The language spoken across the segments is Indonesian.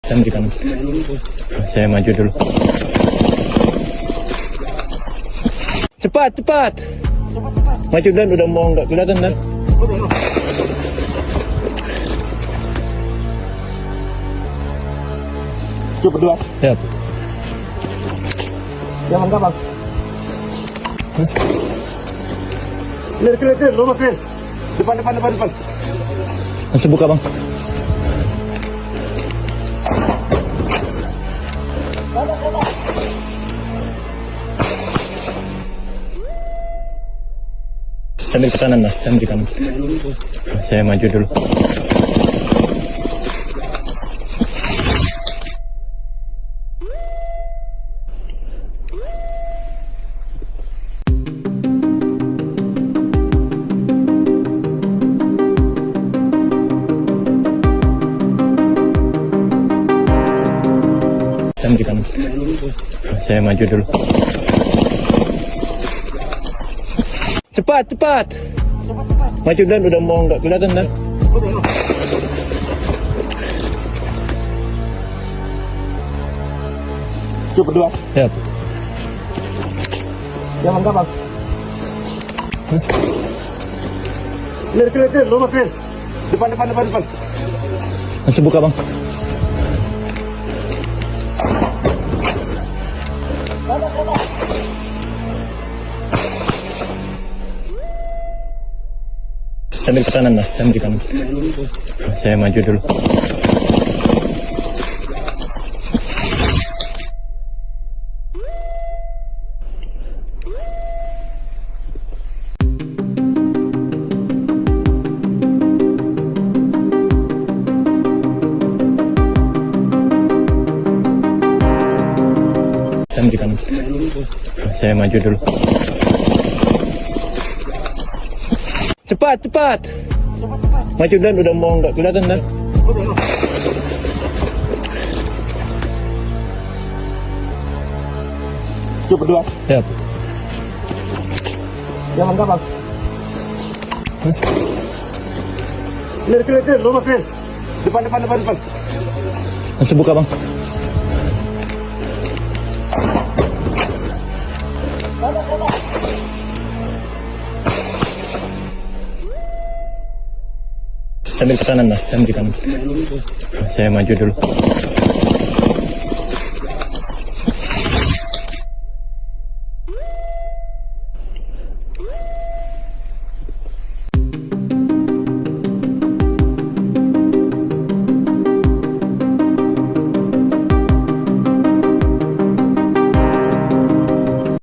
Saya di kanan. Saya maju dulu. Cepat, cepat. Maju dan udah mau nggak kelihatan dan. Coba berdua. Ya. Jangan kapal. Clear, lu mas. Depan. Langsung buka bang. Sambil ke kanan mas, sambil ke kanan. Saya maju dulu. Sambil ke kanan. Saya maju dulu. Cepat, cepat. Maju dan udah mau nggak kelihatan dan. Coba berdua. Ya. Jangan kapal. Clear, lu mas. Depan. Langsung buka bang. Sambil ke kanan mas, sambil ke kanan. Saya maju dulu. Sambil ke kanan. Saya maju dulu. Cepat, cepat. Maju dan udah mau nggak kelihatan dan. Coba berdua. Ya. Jangan kapal. Clear, lu mas. Depan. Langsung buka bang. Sambil ke kanan mas, sambil ke kanan. Saya maju dulu.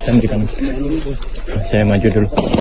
Sambil ke kanan. Saya maju dulu.